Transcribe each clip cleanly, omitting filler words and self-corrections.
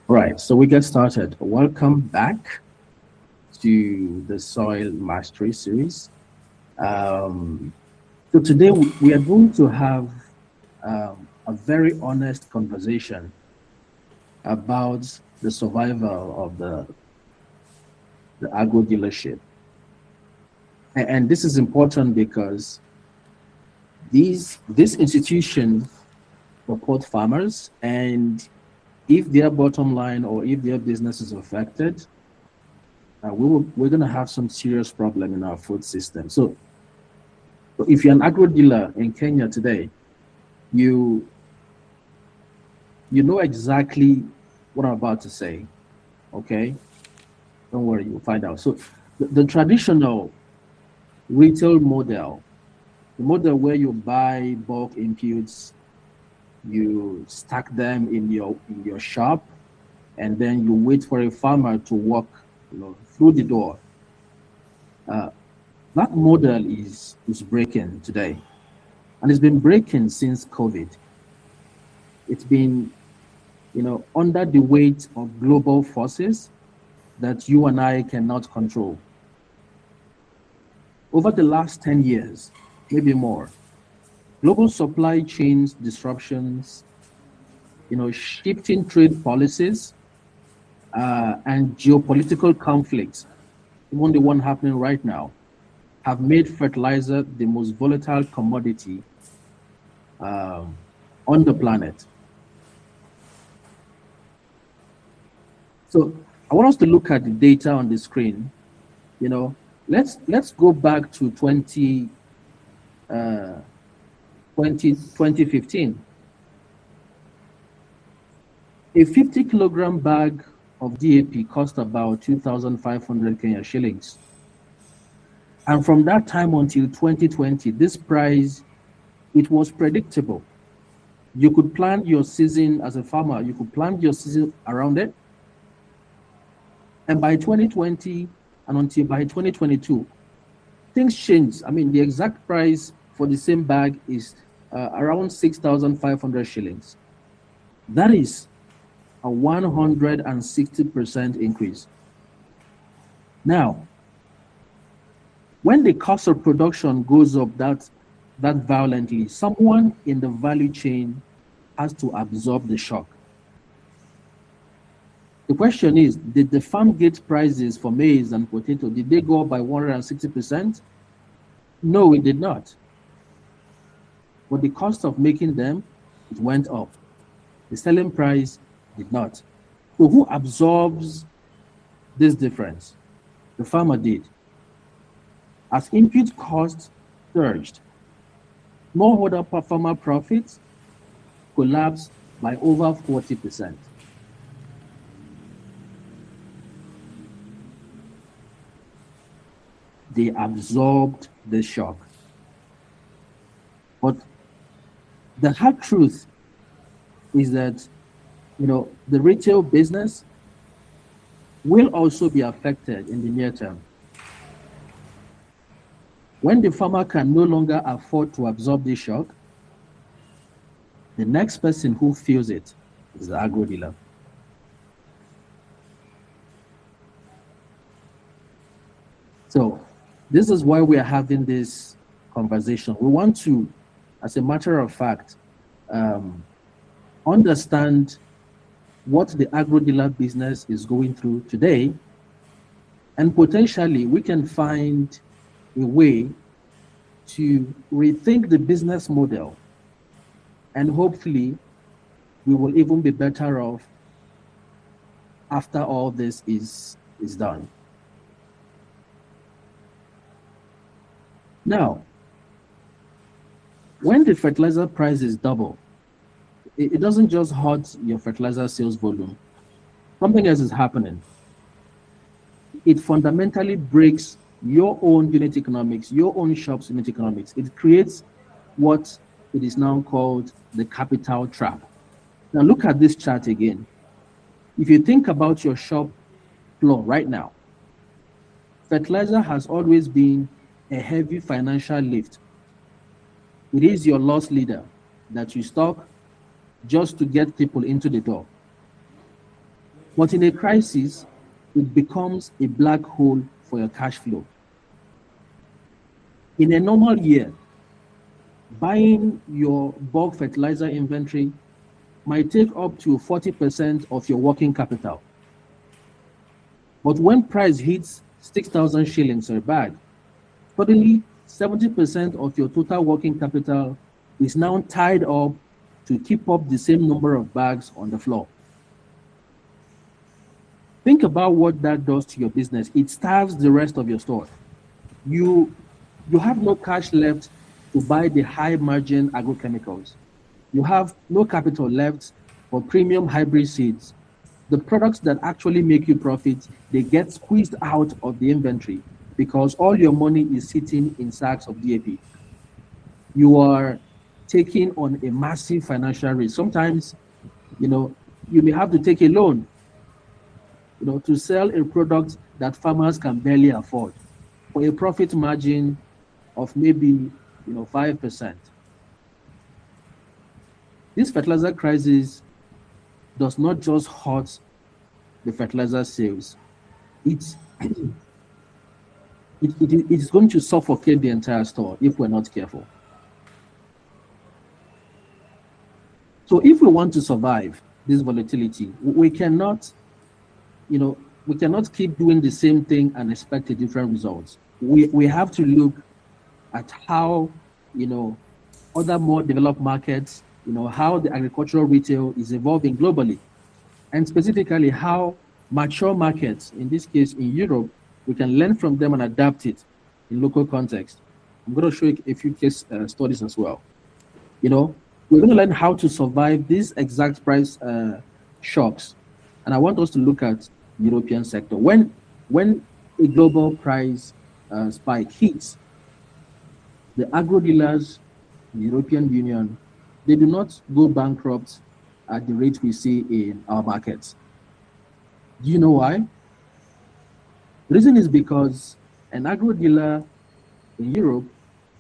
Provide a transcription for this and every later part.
Right, so we get started. Welcome back to the Soil Mastery series. Um, so today we are going to have a very honest conversation about the survival of the agro dealership. And this is important because this institution support farmers, and if their bottom line or if their business is affected, we're going to have some serious problem in our food system. So if you're an agro dealer in Kenya today, you know exactly what I'm about to say. Okay, don't worry, you'll find out. So the traditional retail model, the model where you buy bulk inputs, you stack them in your shop, and then you wait for a farmer to walk through the door. That model is breaking today, and it's been breaking since COVID. It's been under the weight of global forces that you and I cannot control. Over the last 10 years, maybe more, global supply chains disruptions, shifting trade policies, and geopolitical conflicts, even the one happening right now, have made fertilizer the most volatile commodity on the planet. So I want us to look at the data on the screen. Let's go back to 2015. A 50 kilogram bag of DAP cost about 2,500 Kenyan shillings. And from that time until 2020, this price, it was predictable. You could plan your season as a farmer, you could plan your season around it. And by 2020 and until by 2022, things changed. I mean, the exact price for the same bag is around 6,500 shillings. That is a 160% increase. Now, when the cost of production goes up that violently, someone in the value chain has to absorb the shock. The question is, did the farm gate prices for maize and potato, did they go up by 160%? No, it did not. But the cost of making them, it went up. The selling price did not. So who absorbs this difference? The farmer did. As input costs surged, smallholder farmer profits collapsed by over 40%. They absorbed the shock. But the hard truth is that, the retail business will also be affected in the near term. When the farmer can no longer afford to absorb this shock, the next person who feels it is the agro dealer. So this is why we are having this conversation. We want to, as a matter of fact, understand what the agro dealer business is going through today, and potentially we can find a way to rethink the business model, and hopefully we will even be better off after all this is done. Now, when the fertilizer price is double, it doesn't just hurt your fertilizer sales volume. Something else is happening. It fundamentally breaks your own unit economics, your own shop's unit economics. It creates what it is now called the capital trap. Now look at this chart again. If you think about your shop floor right now, fertilizer has always been a heavy financial lift. It is your loss leader that you stock just to get people into the door. But in a crisis, it becomes a black hole for your cash flow. In a normal year, buying your bulk fertilizer inventory might take up to 40% of your working capital. But when price hits 6,000 shillings a bag, suddenly 70% of your total working capital is now tied up to keep up the same number of bags on the floor. Think about what that does to your business. It starves the rest of your store. You have no cash left to buy the high margin agrochemicals. You have no capital left for premium hybrid seeds. The products that actually make you profit, they get squeezed out of the inventory because all your money is sitting in sacks of DAP. You are taking on a massive financial risk. Sometimes, you may have to take a loan, to sell a product that farmers can barely afford for a profit margin of maybe, 5%. This fertilizer crisis does not just hurt the fertilizer sales. It's going to suffocate the entire store if we're not careful. So if we want to survive this volatility, we cannot keep doing the same thing and expect a different results. We have to look at how, other more developed markets, how the agricultural retail is evolving globally, and specifically how mature markets, in this case in Europe, we can learn from them and adapt it in local context. I'm going to show you a few case studies as well. We're going to learn how to survive these exact price shocks. And I want us to look at European sector. When a global price spike hits, the agro-dealers, the European Union, they do not go bankrupt at the rate we see in our markets. Do you know why? The reason is because an agro-dealer in Europe,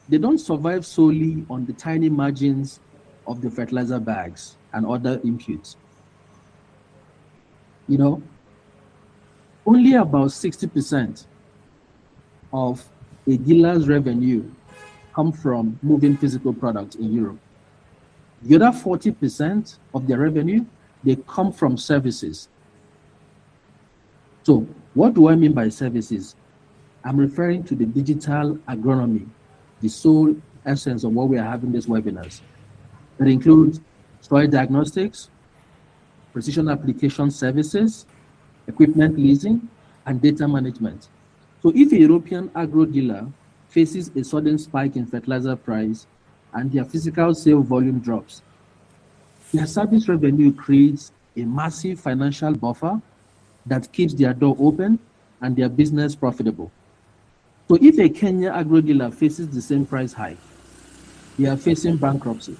they don't survive solely on the tiny margins of the fertilizer bags and other inputs. Only about 60% of a dealer's revenue come from moving physical products in Europe. The other 40% of their revenue, they come from services. So what do I mean by services? I'm referring to the digital agronomy, the sole essence of what we are having these webinars. That includes soil diagnostics, precision application services, equipment leasing, and data management. So if a European agro dealer faces a sudden spike in fertilizer price and their physical sale volume drops, their service revenue creates a massive financial buffer that keeps their door open and their business profitable. So if a Kenyan agro dealer faces the same price hike, they are facing bankruptcy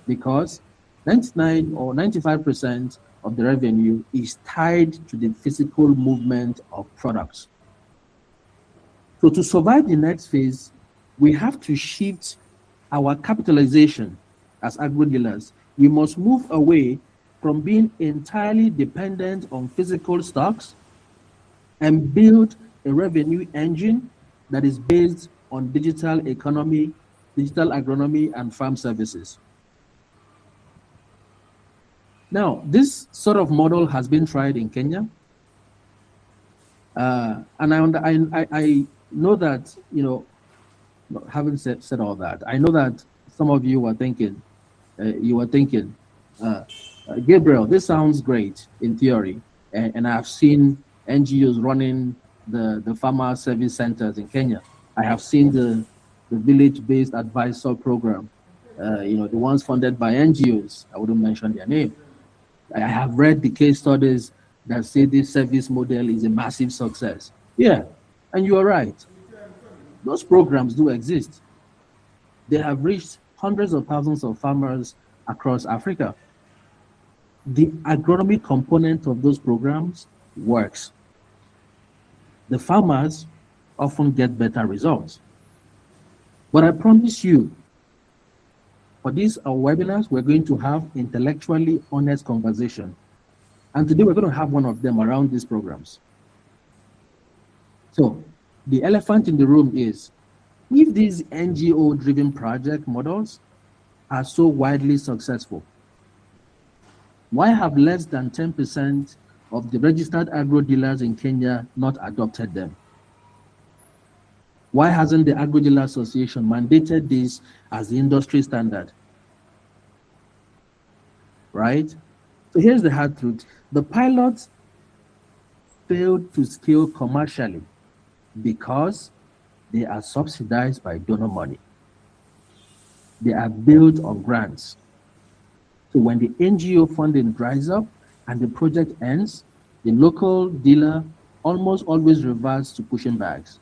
because 99 or 95% of the revenue is tied to the physical movement of products. So to survive the next phase, we have to shift our capitalization as agro-dealers. We must move away from being entirely dependent on physical stocks and build a revenue engine that is based on digital economy, digital agronomy, and farm services. Now, this sort of model has been tried in Kenya. And I know that, having said all that, I know that some of you were thinking, Gabriel, this sounds great in theory. And I've seen NGOs running the farmer service centers in Kenya. I have seen the village-based advisor program, the ones funded by NGOs. I wouldn't mention their name. I have read the case studies that say this service model is a massive success. Yeah, and you are right. Those programs do exist. They have reached hundreds of thousands of farmers across Africa. The agronomy component of those programs works. The farmers often get better results. But I promise you, for these webinars, we're going to have intellectually honest conversation. And today we're going to have one of them around these programs. So the elephant in the room is, if these NGO-driven project models are so widely successful, why have less than 10% of the registered agro-dealers in Kenya not adopted them? Why hasn't the Agro-dealer Association mandated this as the industry standard? Right? So here's the hard truth. The pilots failed to scale commercially because they are subsidized by donor money. They are built on grants. So when the NGO funding dries up and the project ends, the local dealer almost always reverts to pushing bags.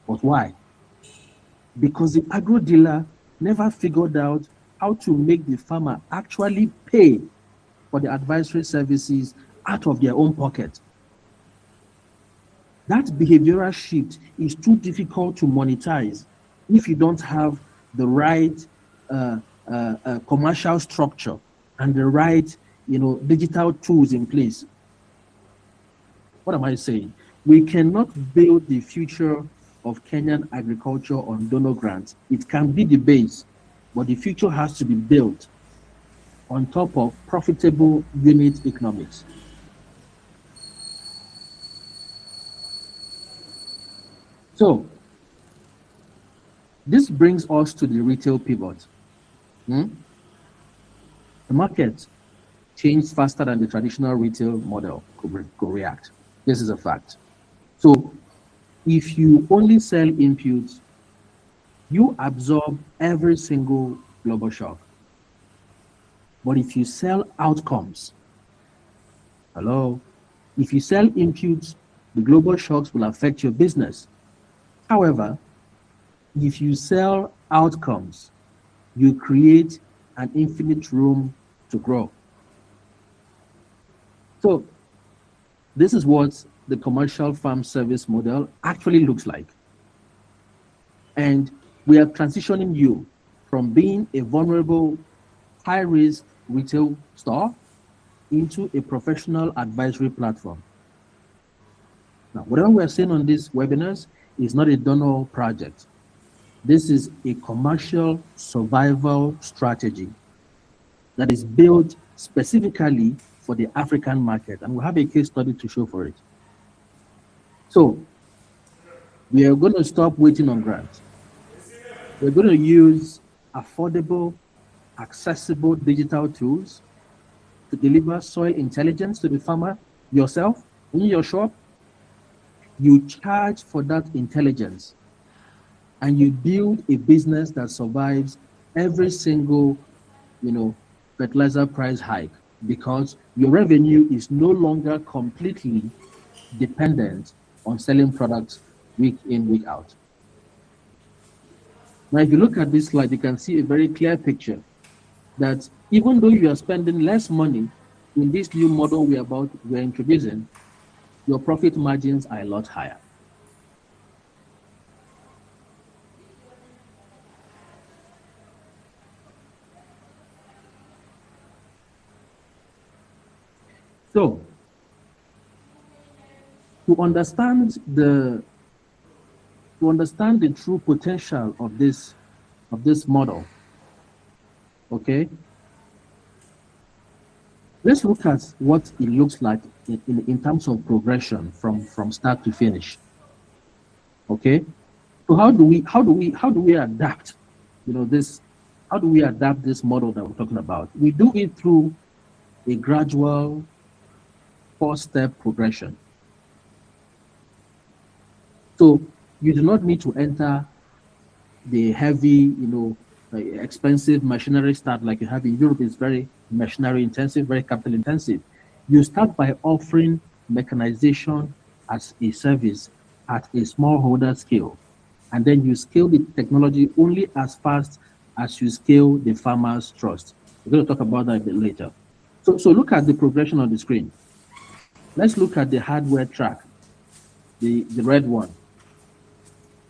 But why? Because the agro dealer never figured out how to make the farmer actually pay for the advisory services out of their own pocket. That behavioral shift is too difficult to monetize if you don't have the right commercial structure and the right, digital tools in place. What am I saying? We cannot build the future of Kenyan agriculture on donor grants. It can be the base, but the future has to be built on top of profitable unit economics. So this brings us to the retail pivot. The market changed faster than the traditional retail model could react. This is a fact. So if you only sell inputs, you absorb every single global shock. But if you sell outcomes, if you sell inputs, the global shocks will affect your business. However, if you sell outcomes, you create an infinite room to grow. So this is what the commercial farm service model actually looks like. And we are transitioning you from being a vulnerable, high-risk retail store into a professional advisory platform. Now, whatever we're saying on these webinars is not a donor project. This is a commercial survival strategy that is built specifically for the African market, and we'll have a case study to show for it. So we are going to stop waiting on grants. We're going to use affordable, accessible digital tools to deliver soil intelligence to the farmer yourself in your shop. You charge for that intelligence and you build a business that survives every single, fertilizer price hike, because your revenue is no longer completely dependent on selling products week in, week out. Now, if you look at this slide, you can see a very clear picture that even though you are spending less money in this new model we're introducing, your profit margins are a lot higher. So, to understand the true potential of this model, okay, let's look at what it looks like in terms of progression from start to finish. Okay, so how do we adapt, this? How do we adapt this model that we're talking about? We do it through a gradual 4-step progression. So you do not need to enter the heavy, expensive machinery start like you have in Europe. It's very machinery intensive, very capital intensive. You start by offering mechanization as a service at a smallholder scale, and then you scale the technology only as fast as you scale the farmer's trust. We're going to talk about that a bit later. So look at the progression on the screen. Let's look at the hardware track, the red one,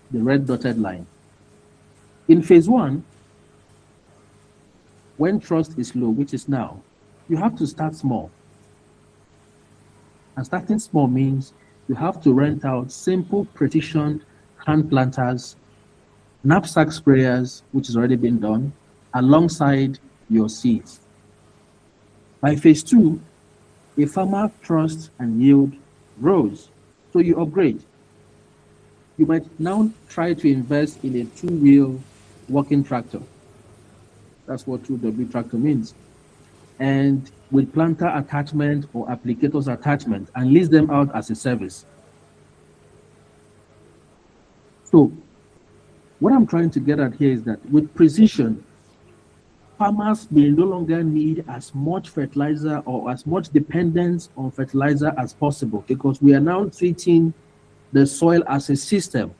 the red dotted line. In phase 1, when trust is low, which is now, you have to start small. And starting small means you have to rent out simple precision hand planters, knapsack sprayers, which has already been done, alongside your seeds. By phase two, a farmer trust and yield grows. So you upgrade. You might now try to invest in a two-wheel working tractor. That's what 2W tractor means. And with planter attachment or applicators attachment, and lease them out as a service. So what I'm trying to get at here is that with precision, farmers may no longer need as much fertilizer or as much dependence on fertilizer as possible, because we are now treating the soil as a system.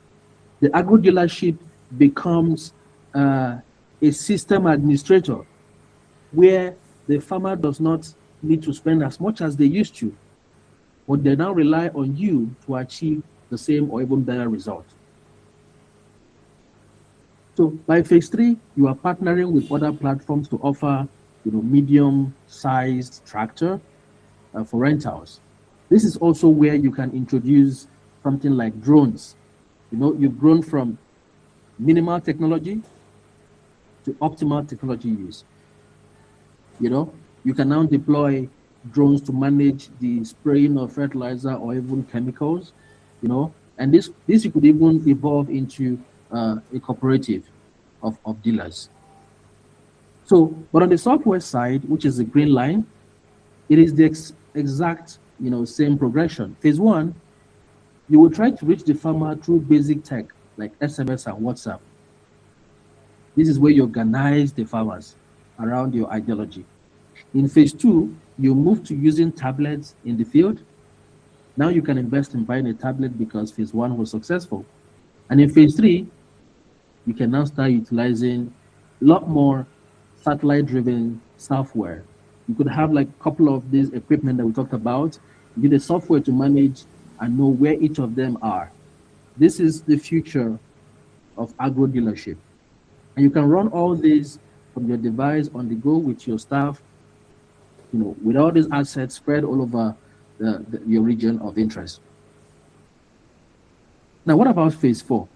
The agro-dealership becomes a system administrator, where the farmer does not need to spend as much as they used to, but they now rely on you to achieve the same or even better result. So by phase three, you are partnering with other platforms to offer, medium-sized tractor for rentals. This is also where you can introduce something like drones. You've grown from minimal technology to optimal technology use. You can now deploy drones to manage the spraying of fertilizer or even chemicals, and this you could even evolve into a cooperative of dealers. So, but on the software side, which is the green line, it is the exact, same progression. Phase one, you will try to reach the farmer through basic tech like SMS and WhatsApp. This is where you organize the farmers around your ideology. In phase two, you move to using tablets in the field. Now you can invest in buying a tablet because phase one was successful. And in phase three, you can now start utilizing a lot more satellite-driven software. You could have like a couple of these equipment that we talked about, get the software to manage and know where each of them are. This is the future of agro-dealership. And you can run all these from your device on the go with your staff, with all these assets spread all over your region of interest. Now, what about phase four?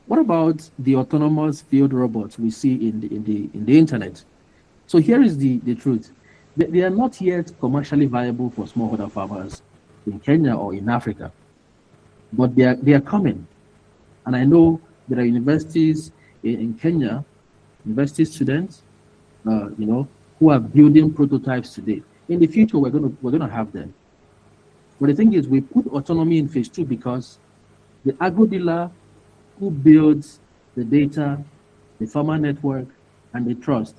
What about the autonomous field robots we see in the internet? So here is the truth. They are not yet commercially viable for smallholder farmers in Kenya or in Africa, but they are coming. And I know there are universities in Kenya, university students, who are building prototypes today. In the future, we're gonna have them. But the thing is, we put autonomy in phase two because the agro dealer who builds the data, the farmer network, and the trust,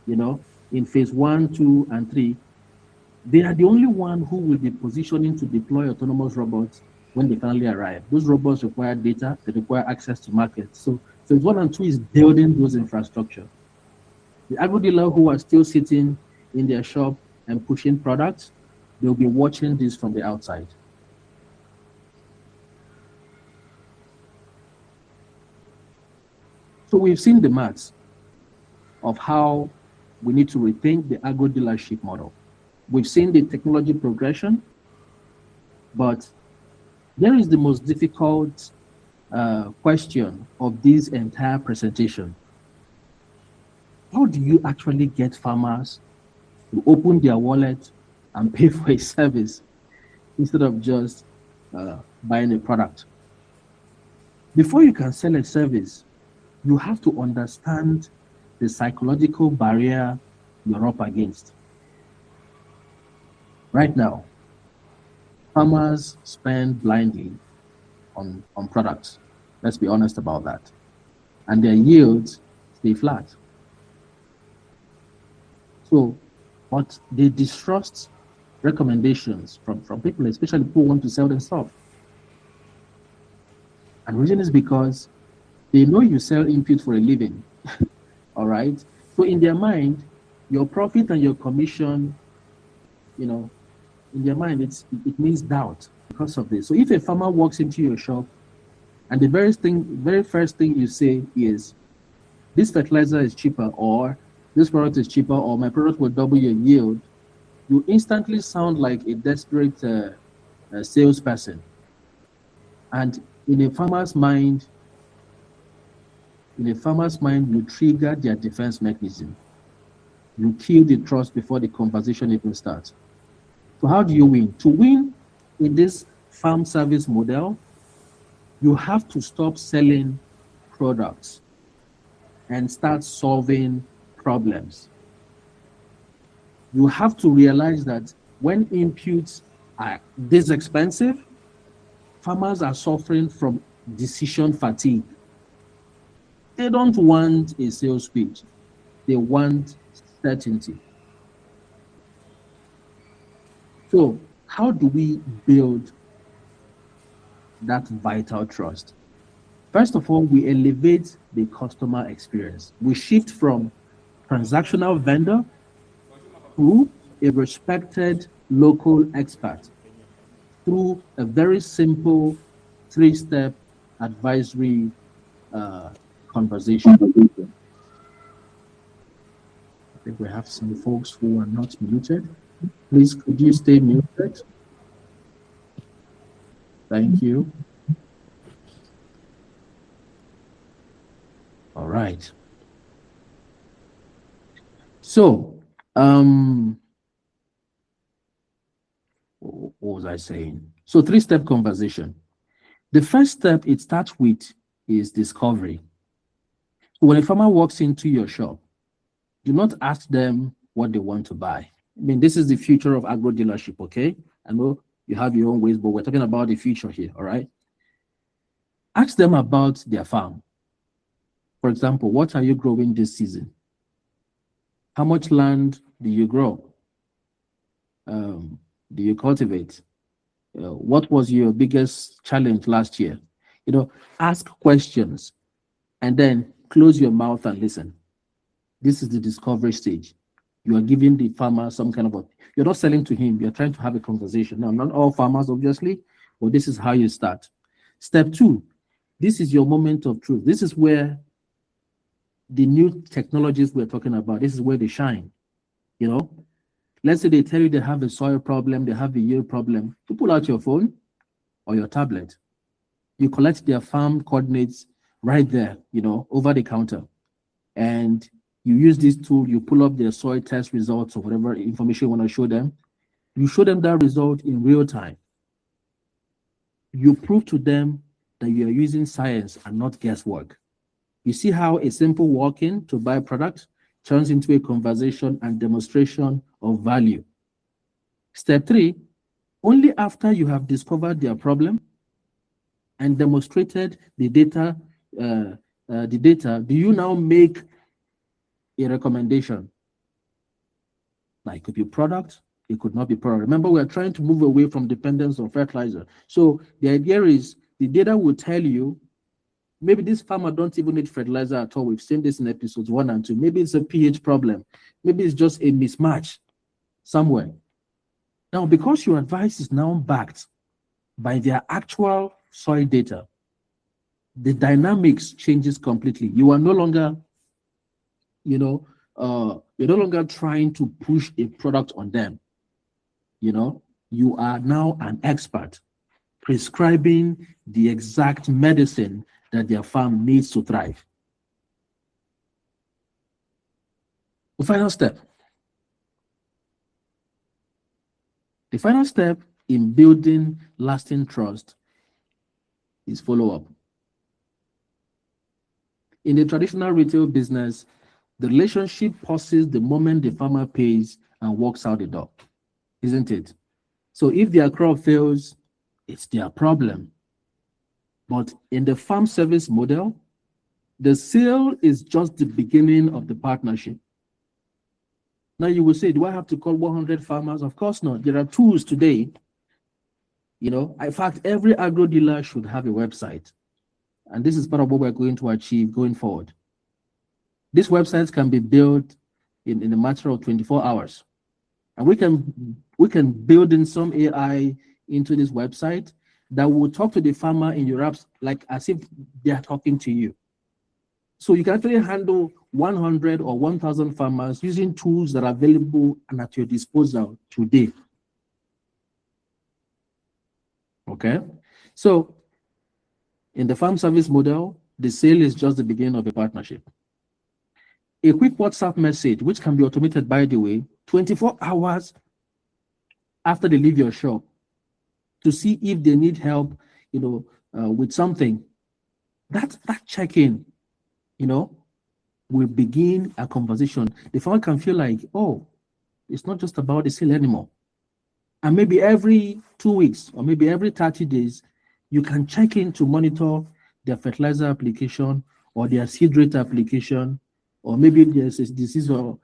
in phase one, two, and three, they are the only one who will be positioning to deploy autonomous robots when they finally arrive. Those robots require data, they require access to markets. So phase one and two is building those infrastructure. The agro dealer who are still sitting in their shop and pushing products, they'll be watching this from the outside. So we've seen the maths of how we need to rethink the agro-dealership model. We've seen the technology progression, but there is the most difficult question of this entire presentation. How do you actually get farmers to open their wallet and pay for a service instead of just buying a product? Before you can sell a service, you have to understand the psychological barrier you're up against. Right now, farmers spend blindly on products. Let's be honest about that. And their yields stay flat. So, but they distrust recommendations from people, especially people who want to sell them stuff. And the reason is because they know you sell input for a living. All right. So in their mind, your profit and your commission, in their mind, it means doubt because of this. So if a farmer walks into your shop and the very first thing you say is, this fertilizer is cheaper, or this product is cheaper, or my product will double your yield, you instantly sound like a desperate salesperson. And in a farmer's mind, you trigger their defense mechanism. You kill the trust before the conversation even starts. So how do you win? To win in this farm service model, you have to stop selling products and start solving problems. You have to realize that when inputs are this expensive, farmers are suffering from decision fatigue. They don't want a sales pitch. They want certainty. So how do we build that vital trust? First of all, we elevate the customer experience. We shift from transactional vendor to a respected local expert through a very simple 3-step advisory conversation. I think we have some folks who are not muted. Please, could you stay muted? Thank you. All right. So, what was I saying? So 3-step conversation. The first step it starts with is discovery. When a farmer walks into your shop, do not ask them what they want to buy. I mean, this is the future of agro-dealership, okay? I know you have your own ways, but we're talking about the future here, all right? Ask them about their farm. For example, what are you growing this season? How much land do you grow? Do you cultivate? What was your biggest challenge last year? You know, ask questions and then close your mouth and listen. This is the discovery stage. You are giving the farmer some kind of you're not selling to him, you're trying to have a conversation. Now, not all farmers, obviously, but this is how you start. Step 2, this is your moment of truth. This is where the new technologies we're talking about, this is where they shine. You know, let's say they tell you they have a soil problem, they have a yield problem. You pull out your phone or your tablet. You collect their farm coordinates right there, you know, over the counter. And you use this tool, you pull up their soil test results or whatever information you want to show them. You show them that result in real time. You prove to them that you are using science and not guesswork. You see how a simple walk-in to buy product turns into a conversation and demonstration of value. Step 3, only after you have discovered their problem and demonstrated the data, do you now make a recommendation. Now, it could be product, it could not be product. Remember, we are trying to move away from dependence on fertilizer. So the idea is the data will tell you maybe this farmer don't even need fertilizer at all. We've seen this in episodes 1 and 2. Maybe it's a pH problem. Maybe it's just a mismatch somewhere. Now, because your advice is now backed by their actual soil data, the dynamics changes completely. You are no longer, you're no longer trying to push a product on them. You are now an expert prescribing the exact medicine that their farm needs to thrive. The final step. The final step in building lasting trust is follow-up. In the traditional retail business, the relationship pauses the moment the farmer pays and walks out the door, isn't it? So if their crop fails, it's their problem. But in the farm service model, the sale is just the beginning of the partnership. Now you will say, do I have to call 100 farmers? Of course not. There are tools today. In fact, every agro dealer should have a website. And this is part of what we're going to achieve going forward. These websites can be built in a matter of 24 hours. And we can build in some AI into this website that will talk to the farmer in your apps like as if they are talking to you. So you can actually handle 100 or 1,000 farmers using tools that are available and at your disposal today. Okay? So in the farm service model, the sale is just the beginning of a partnership. A quick WhatsApp message, which can be automated, by the way, 24 hours after they leave your shop to see if they need help, with something. That check-in, will begin a conversation. The farmer can feel like, oh, it's not just about the sale anymore. And maybe every 2 weeks or maybe every 30 days, you can check in to monitor their fertilizer application or their seed rate application, or maybe there's a disease or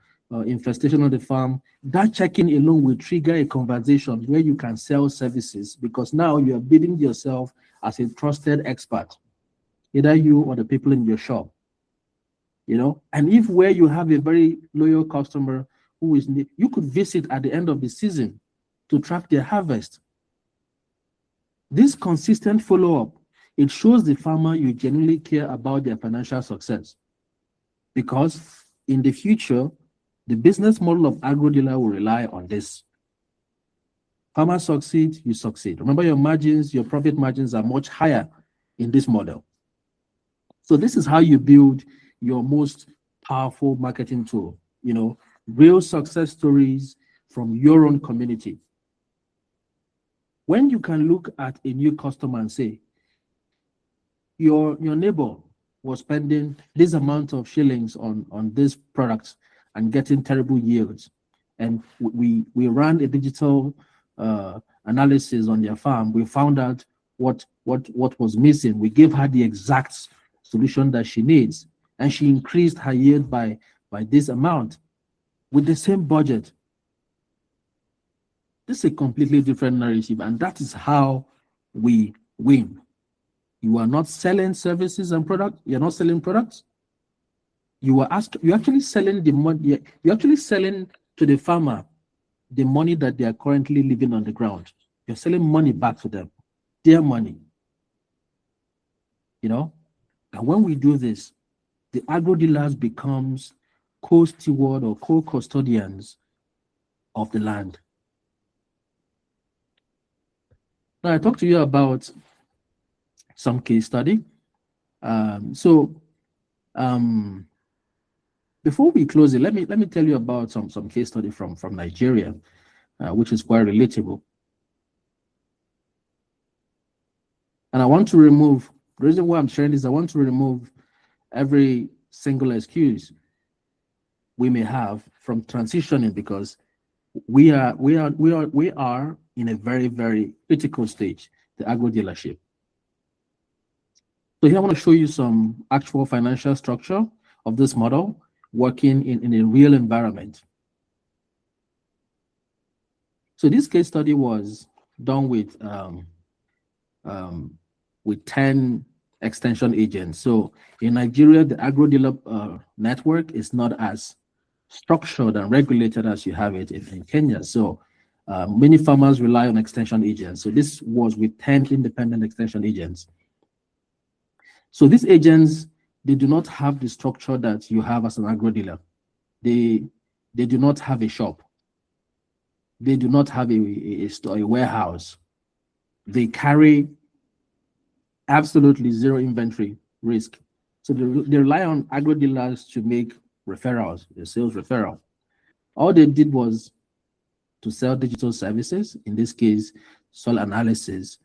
infestation on the farm. That check-in alone will trigger a conversation where you can sell services, because now you are building yourself as a trusted expert, either you or the people in your shop. And if where you have a very loyal customer who is, you could visit at the end of the season to track their harvest. This consistent follow-up, it shows the farmer you genuinely care about their financial success. Because in the future, the business model of agro-dealer will rely on this. Farmer succeed, you succeed. Remember, your margins, your profit margins are much higher in this model. So this is how you build your most powerful marketing tool, real success stories from your own community. When you can look at a new customer and say, your neighbor was spending this amount of shillings on this product and getting terrible yields, and we ran a digital analysis on their farm. We found out what was missing. We gave her the exact solution that she needs, and she increased her yield by this amount with the same budget. This is a completely different narrative, and that is how we win. You are not selling services and products. You're not selling products. You're actually selling the money. You're actually selling to the farmer the money that they are currently living on the ground. You're selling money back to them, their money. And when we do this, the agro-dealers becomes co-steward or co-custodians of the land. Now, I talked to you about some case study. Before we close it, let me tell you about some case study from Nigeria, which is quite relatable. And I want to remove, the reason why I'm sharing this, I want to remove every single excuse we may have from transitioning, because we are in a very, very critical stage, the agro dealership. So here I want to show you some actual financial structure of this model working in a real environment. So this case study was done with 10 extension agents. So in Nigeria, the agro dealer network is not as structured and regulated as you have it in Kenya. So many farmers rely on extension agents. So this was with 10 independent extension agents. So these agents, they do not have the structure that you have as an agro dealer. They do not have a shop. They do not have a store, a warehouse. They carry absolutely zero inventory risk. So they rely on agro dealers to make referrals, a sales referral. All they did was to sell digital services, in this case, soil analysis,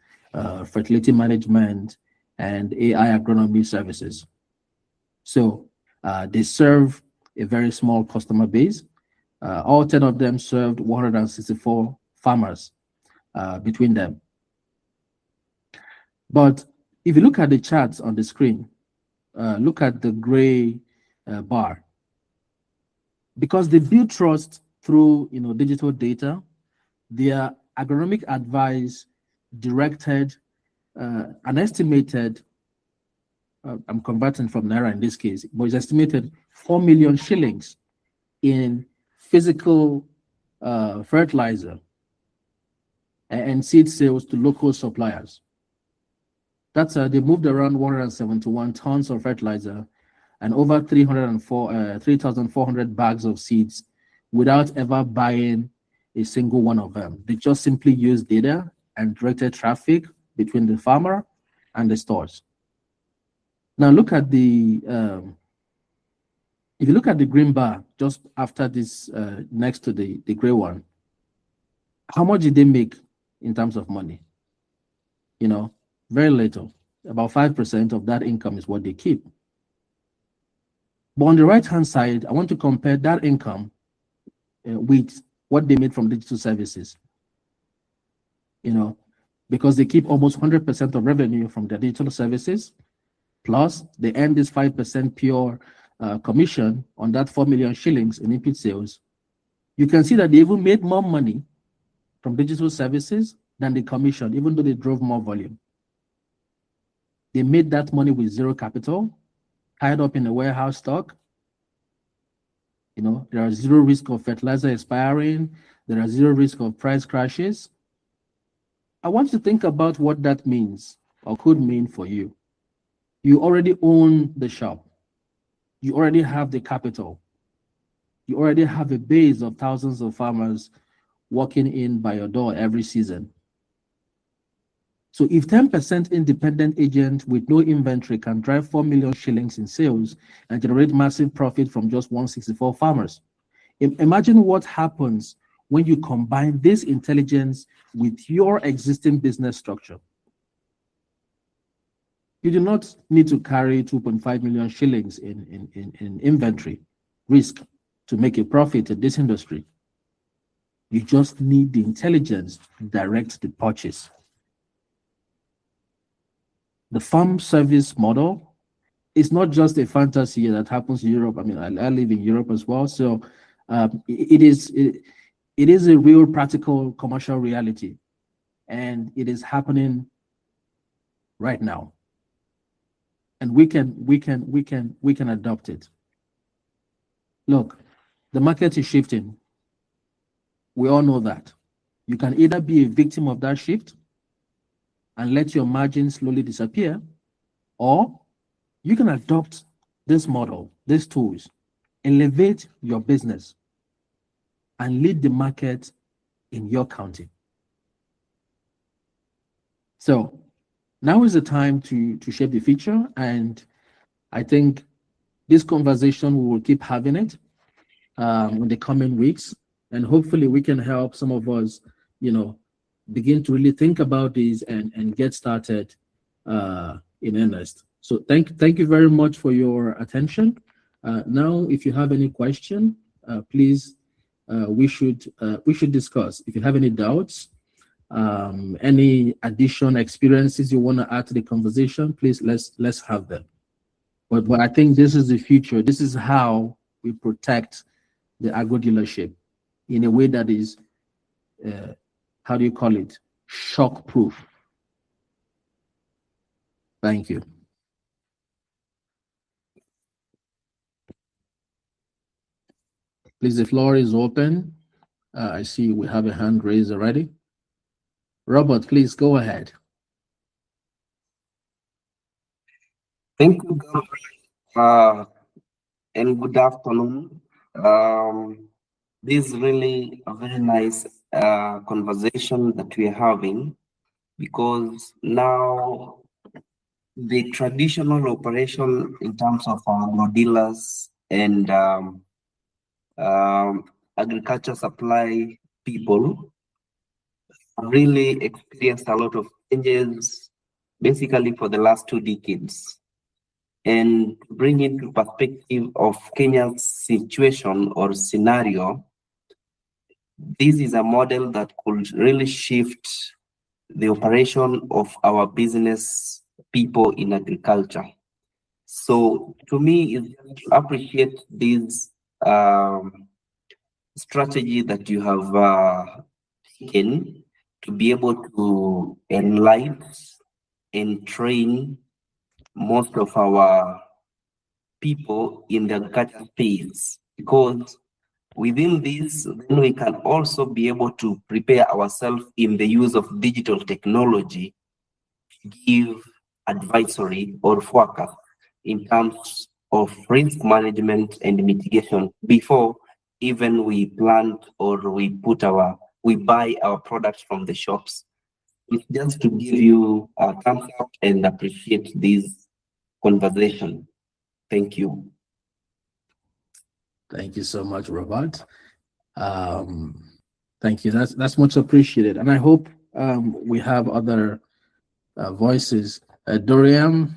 fertility management, and AI agronomy services. So they serve a very small customer base. All 10 of them served 164 farmers between them. But if you look at the charts on the screen, look at the gray bar. Because they build trust through digital data, their agronomic advice directed an estimated, I'm converting from Naira in this case, but it's estimated 4 million shillings in physical fertilizer and seed sales to local suppliers. That's they moved around 171 tons of fertilizer and over 3,400 bags of seeds without ever buying a single one of them. They just simply use data and directed traffic between the farmer and the stores. Now look at the, if you look at the green bar just after this, next to the gray one, how much did they make in terms of money? You know, very little. About 5% of that income is what they keep. But on the right-hand side, I want to compare that income with what they made from digital services. You know, because they keep almost 100% of revenue from their digital services, plus they earn this 5% pure commission on that 4 million shillings in input sales. You can see that they even made more money from digital services than the commission, even though they drove more volume. They made that money with zero capital, tied up in a warehouse stock. You know, there are zero risk of fertilizer expiring. There are zero risk of price crashes. I want you to think about what that means or could mean for you. You already own the shop. You already have the capital. You already have a base of thousands of farmers walking in by your door every season. So if 10% independent agent with no inventory can drive 4 million shillings in sales and generate massive profit from just 164 farmers, imagine what happens when you combine this intelligence with your existing business structure. You do not need to carry 2.5 million shillings in inventory risk to make a profit in this industry. You just need the intelligence to direct the purchase. The farm service model is not just a fantasy that happens in Europe. I mean, I live in Europe as well. So it is a real practical commercial reality, and it is happening right now. And we can adopt it. Look, the market is shifting. We all know that. You can either be a victim of that shift and let your margins slowly disappear, or you can adopt this model, these tools, elevate your business, and lead the market in your county. So now is the time to shape the future, and I think this conversation, we will keep having it in the coming weeks, and hopefully we can help some of us, you know, begin to really think about this and get started in earnest. So thank you very much for your attention. Now, if you have any question, please, we should discuss. If you have any doubts, any additional experiences you want to add to the conversation, please let's have them. But I think this is the future. This is how we protect the agro-dealership in a way that is, how do you call it, shock-proof. Thank you. Please, the floor is open. I see we have a hand raised already. Robert, please go ahead. Thank you, and good afternoon. This is really a very nice conversation that we are having, because now the traditional operation in terms of agro-dealers and agriculture supply people really experienced a lot of changes basically for the last 2 decades. And bring into perspective of Kenya's situation or scenario, this is a model that could really shift the operation of our business people in agriculture. So to me, it's to appreciate this strategy that you have taken to be able to enlighten and train most of our people in the agriculture space, because within this, then we can also be able to prepare ourselves in the use of digital technology, give advisory or forecast in terms of risk management and mitigation before even we plant or we buy our products from the shops. It's just to give you a thumbs up and appreciate this conversation. Thank you. Thank you so much, Robert. Thank you. That's much appreciated. And I hope we have other voices. Dorian,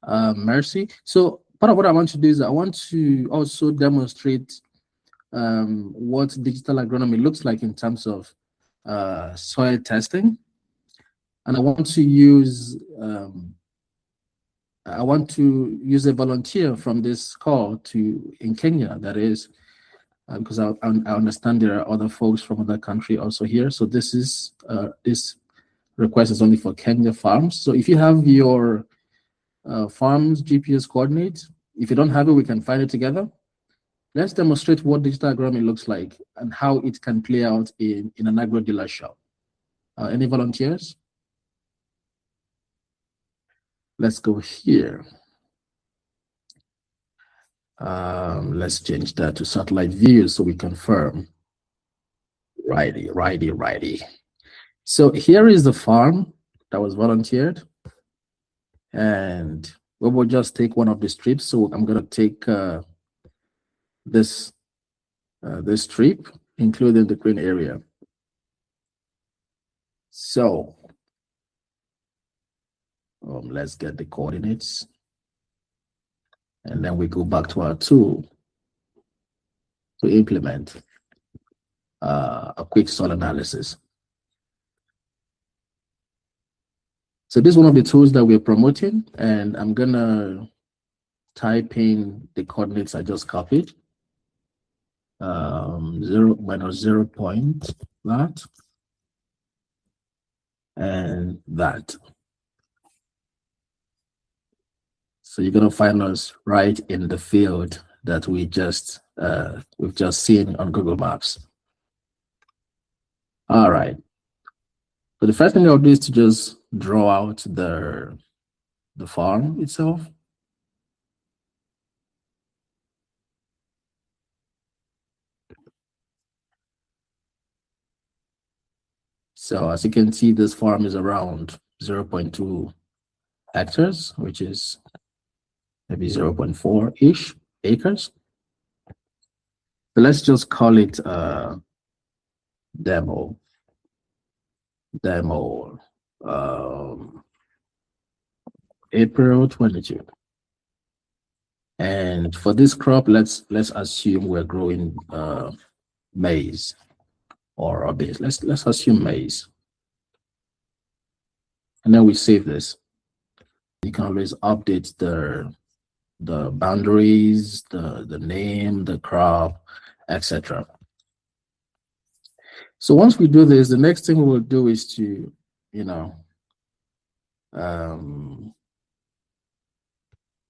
Mercy. So part of what I want to do is I want to also demonstrate what digital agronomy looks like in terms of soil testing. And I want to use a volunteer from this call in Kenya, that is, because I understand there are other folks from other country also here. So this request is only for Kenya farms. So if you have your farm's GPS coordinates, if you don't have it, we can find it together. Let's demonstrate what digital agronomy looks like and how it can play out in an agro-dealer shop. Any volunteers? Let's go here. Let's change that to satellite view so we confirm. Righty. So here is the farm that was volunteered. And we will just take one of the strips. So I'm going to take this strip, including the green area. So let's get the coordinates. And then we go back to our tool to implement a quick soil analysis. So this is one of the tools that we're promoting, and I'm gonna type in the coordinates I just copied. 0 minus 0 point that and that. So you're gonna find us right in the field that we've just seen on Google Maps. All right. So the first thing I'll do is to just draw out the farm itself. So as you can see, this farm is around 0.2 hectares, which is maybe 0.4-ish acres. So let's just call it demo April 22. And for this crop, let's assume we're growing maize or a base. Let's assume maize. And then we save this. You can always update the boundaries, the name, the crop, etc. So once we do this, the next thing we will do is to,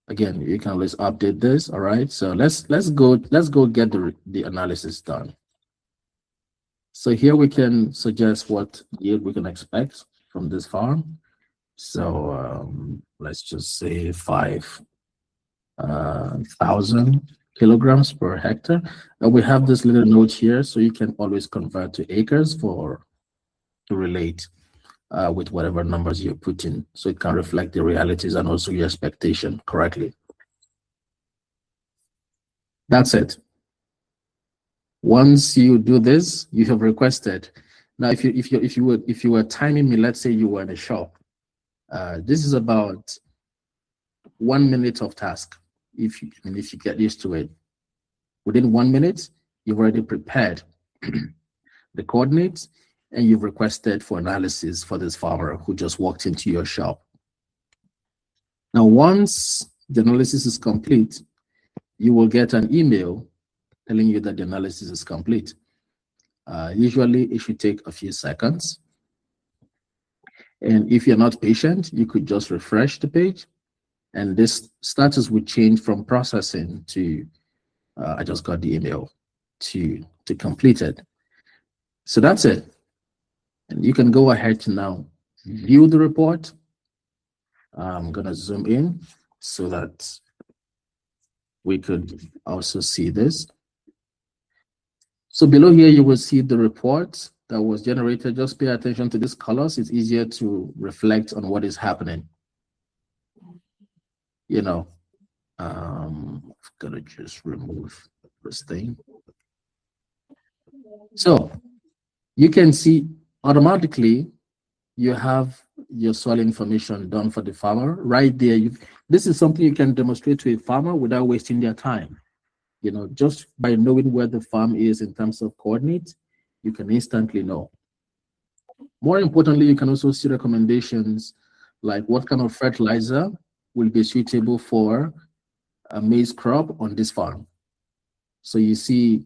again, you can always update this. All right. So let's go get the analysis done. So here we can suggest what yield we can expect from this farm. So let's just say 5,000 kilograms per hectare. And we have this little note here, so you can always convert to acres to relate with whatever numbers you put in, so it can reflect the realities and also your expectation correctly. That's it. Once you do this, you have requested. Now, if you were timing me, let's say you were in a shop. This is about 1 minute of task. If you get used to it, within 1 minute, you've already prepared the coordinates and you've requested for analysis for this farmer who just walked into your shop. Now, once the analysis is complete, you will get an email telling you that the analysis is complete. Usually, it should take a few seconds. And if you're not patient, you could just refresh the page, and this status would change from processing to I just got the email to completed. So that's it. And you can go ahead to now view the report. I'm going to zoom in so that we could also see this. So below here, you will see the report that was generated. Just pay attention to these colors. It's easier to reflect on what is happening. You know, I'm gonna just remove this thing. So you can see automatically you have your soil information done for the farmer right there. This is something you can demonstrate to a farmer without wasting their time. You know, just by knowing where the farm is in terms of coordinates, you can instantly know. More importantly, you can also see recommendations like what kind of fertilizer will be suitable for a maize crop on this farm. So you see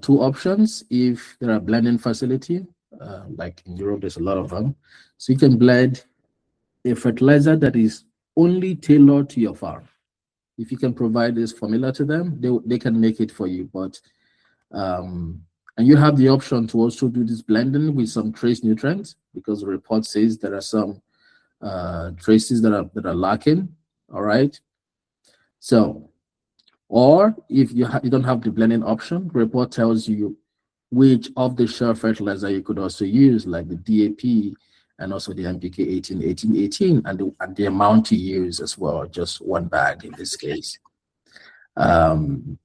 two options. If there are blending facility, like in Europe, there's a lot of them. So you can blend a fertilizer that is only tailored to your farm. If you can provide this formula to them, they can make it for you. But and you have the option to also do this blending with some trace nutrients, because the report says there are some traces that are lacking. All right. So, or if you don't have the blending option, the report tells you which of the shell fertilizer you could also use, like the DAP and also the NPK 18, 18, 18, and the amount to use as well, just one bag in this case. And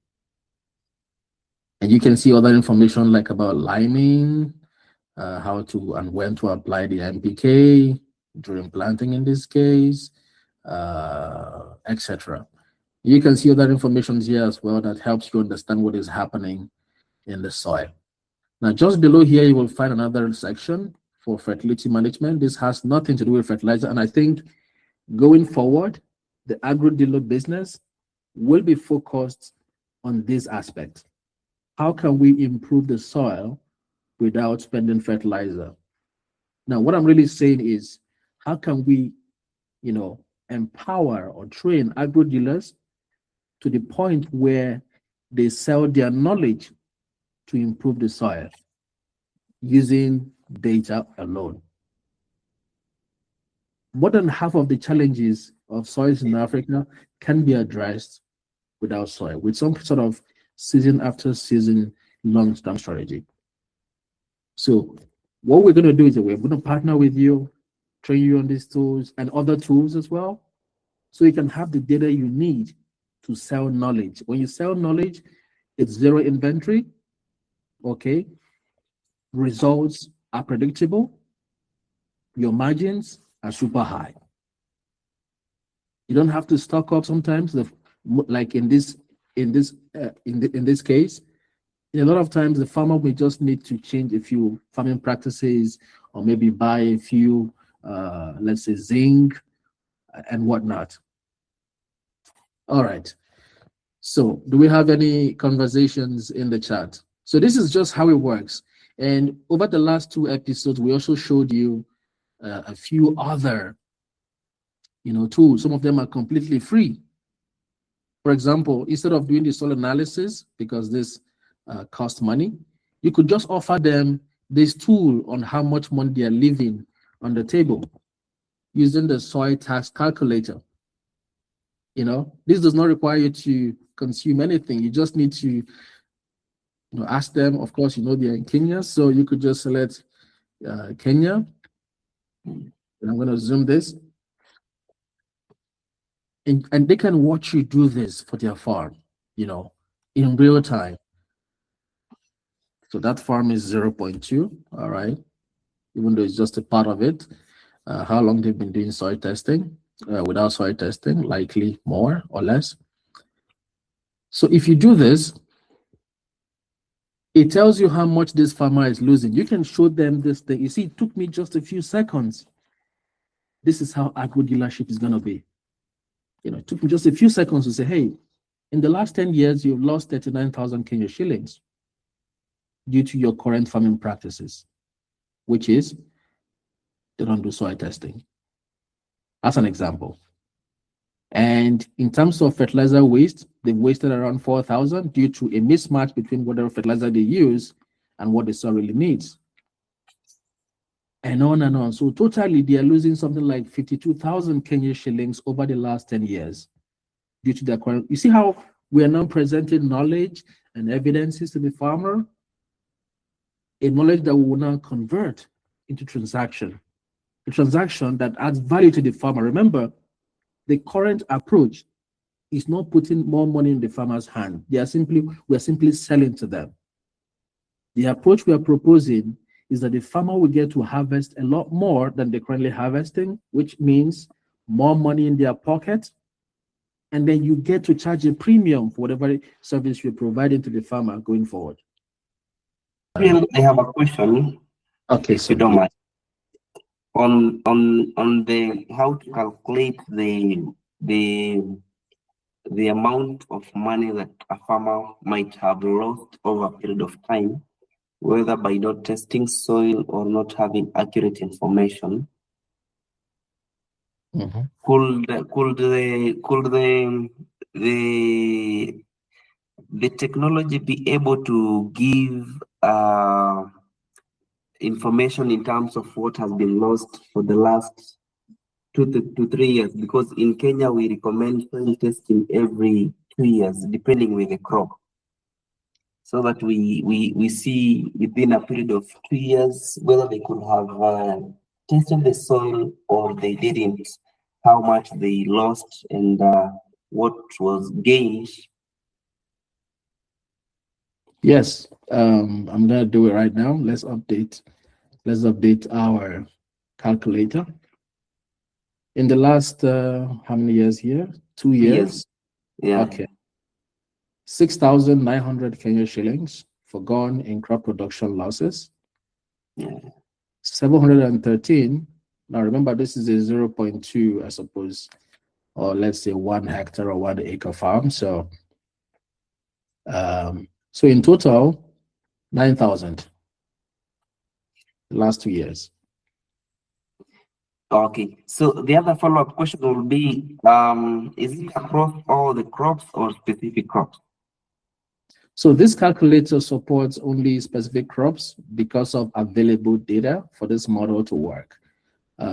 you can see other information like about liming, how to and when to apply the NPK during planting in this case, etc. You can see other information here as well that helps you understand what is happening in the soil. Now, just below here, you will find another section for fertility management. This has nothing to do with fertilizer. And I think going forward, the agro-dealer business will be focused on this aspect. How can we improve the soil without spending fertilizer? Now, what I'm really saying is, how can we, empower or train agro-dealers to the point where they sell their knowledge to improve the soil using data alone? More than half of the challenges of soils in Africa can be addressed without soil, with some sort of season after season long-term strategy. So what we're going to do is that we're going to partner with you, train you on these tools and other tools as well, so you can have the data you need to sell knowledge. When you sell knowledge, it's zero inventory, okay? Results are predictable. Your margins are super high. You don't have to stock up sometimes, like in this case. A lot of times the farmer may just need to change a few farming practices, or maybe buy a few, let's say, zinc and whatnot. All right. So do we have any conversations in the chat? So this is just how it works. And over the last two episodes, we also showed you a few other, tools. Some of them are completely free. For example, instead of doing the soil analysis, because this costs money, you could just offer them this tool on how much money they are leaving on the table using the soil tax calculator. This does not require you to consume anything. You just need to ask them. Of course, they're in Kenya, so you could just select Kenya. And I'm going to zoom this. And they can watch you do this for their farm, in real time. So that farm is 0.2, all right, even though it's just a part of it. How long they've been doing soil testing. Without soil testing, likely more or less. So if you do this, it tells you how much this farmer is losing. You can show them this thing. You see, it took me just a few seconds. This is how agro-dealership is going to be. It took me just a few seconds to say, hey, in the last 10 years, you've lost 39,000 Kenyan shillings due to your current farming practices, which is they don't do soil testing. As an example. And in terms of fertilizer waste, they've wasted around 4,000 due to a mismatch between whatever fertilizer they use and what the soil really needs. And on and on. So totally, they are losing something like 52,000 Kenyan shillings over the last 10 years due to their current. You see how we are now presenting knowledge and evidences to the farmer, a knowledge that we will now convert into transaction, a transaction that adds value to the farmer. Remember, the current approach is not putting more money in the farmer's hand. We are simply selling to them. The approach we are proposing is that the farmer will get to harvest a lot more than they're currently harvesting, which means more money in their pocket. And then you get to charge a premium for whatever service you're providing to the farmer going forward. I have a question. Okay, so you don't mind. On the how to calculate the amount of money that a farmer might have lost over a period of time, whether by not testing soil or not having accurate information. Mm-hmm. Could the technology be able to give information in terms of what has been lost for the last 2 to 3 years? Because in Kenya we recommend soil testing every 2 years, depending with the crop, so that we see within a period of 2 years whether they could have tested the soil or they didn't, how much they lost and what was gained. Yes, I'm gonna do it right now. Let's update our calculator. In the last how many years here? 2 years. Yeah. Okay. 6,900 Kenya shillings forgone in crop production losses. Yeah. 713. Now remember, this is a 0.2, I suppose, or let's say 1 hectare or 1 acre farm. So, so in total, 9,000. The last 2 years. Okay. So the other follow-up question will be: is it across all the crops or specific crops? So this calculator supports only specific crops because of available data for this model to work.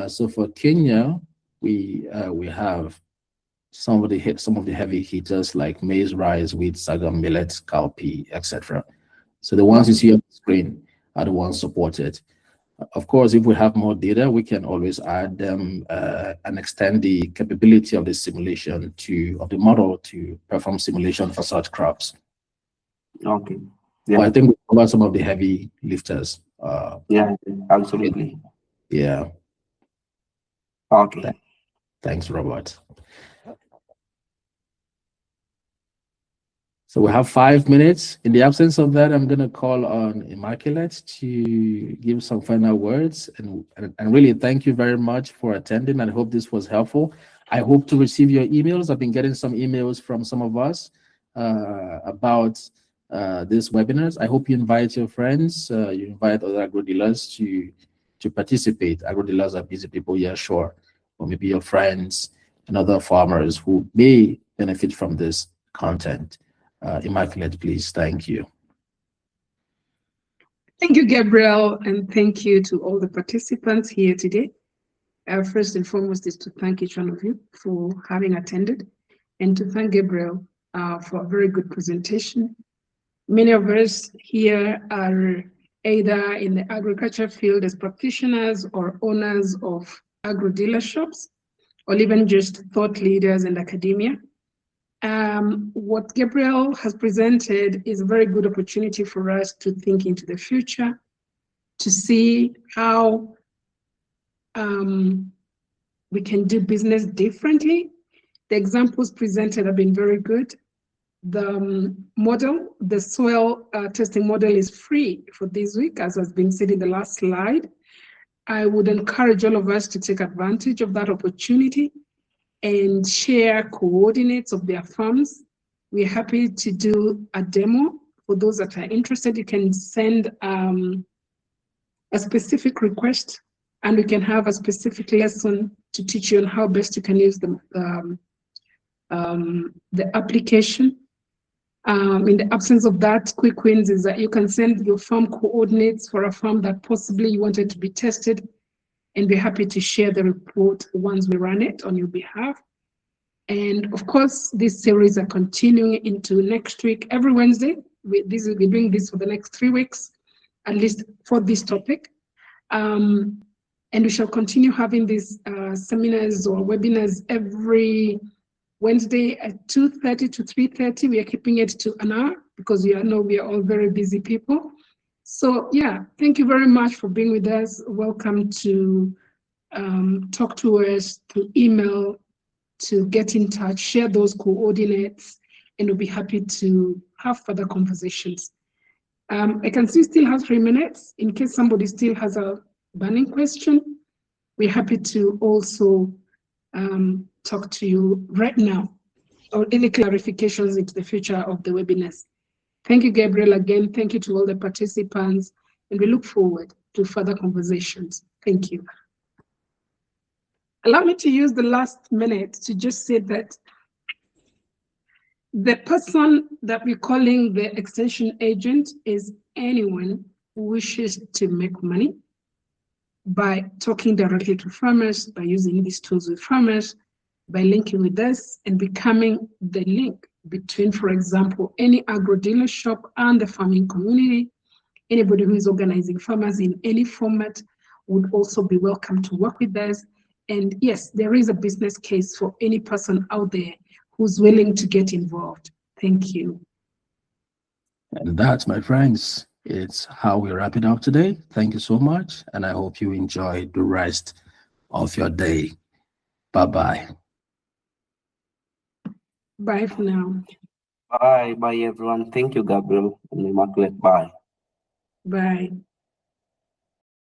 So for Kenya, we have some of the heavy hitters like maize, rice, wheat, sorghum, millet, cowpea, etc. So the ones you see on the screen are the ones supported. Of course, if we have more data, we can always add them and extend the capability of the simulation of the model to perform simulation for such crops. Okay. Yeah. But I think we covered some of the heavy lifters. Yeah, absolutely. Yeah. Okay. Thanks, Robert. So we have 5 minutes. In the absence of that, I'm going to call on Immaculate to give some final words. And really, thank you very much for attending. I hope this was helpful. I hope to receive your emails. I've been getting some emails from some of us about these webinars. I hope you invite your friends, you invite other agro-dealers to participate. Agro-dealers are busy people, yeah, sure. Or maybe your friends and other farmers who may benefit from this content. Immaculate, please. Thank you. Thank you, Gabriel, and thank you to all the participants here today. First and foremost is to thank each one of you for having attended, and to thank Gabriel for a very good presentation. Many of us here are either in the agriculture field as practitioners or owners of agro-dealerships, or even just thought leaders in academia. What Gabriel has presented is a very good opportunity for us to think into the future, to see how we can do business differently. The examples presented have been very good. The model, the soil testing model, is free for this week, as has been said in the last slide. I would encourage all of us to take advantage of that opportunity and share coordinates of their farms. We're happy to do a demo. For those that are interested, you can send a specific request and we can have a specific lesson to teach you on how best you can use the application. In the absence of that, quick wins is that you can send your farm coordinates for a farm that possibly you wanted to be tested, and we're happy to share the report once we run it on your behalf. And of course, this series are continuing into next week. Every Wednesday, we're doing this for the next 3 weeks, at least for this topic. And we shall continue having these seminars or webinars every Wednesday at 2:30 to 3:30. We are keeping it to an hour because we are all very busy people. So yeah, thank you very much for being with us. Welcome to talk to us, to email, to get in touch, share those coordinates, and we'll be happy to have further conversations. I can see still have 3 minutes in case somebody still has a burning question. We're happy to also talk to you right now or any clarifications into the future of the webinars. Thank you, Gabriel, again. Thank you to all the participants, and we look forward to further conversations. Thank you. Allow me to use the last minute to just say that the person that we're calling the extension agent is anyone who wishes to make money by talking directly to farmers, by using these tools with farmers, by linking with us and becoming the link between, for example, any agro-dealer shop and the farming community. Anybody who is organizing farmers in any format would also be welcome to work with us. And yes, there is a business case for any person out there who's willing to get involved. Thank you. And that, my friends, it's how we wrap it up today. Thank you so much, and I hope you enjoy the rest of your day. Bye-bye. Bye for now. Bye, everyone. Thank you, Gabriel and Immaculate. Bye. Bye.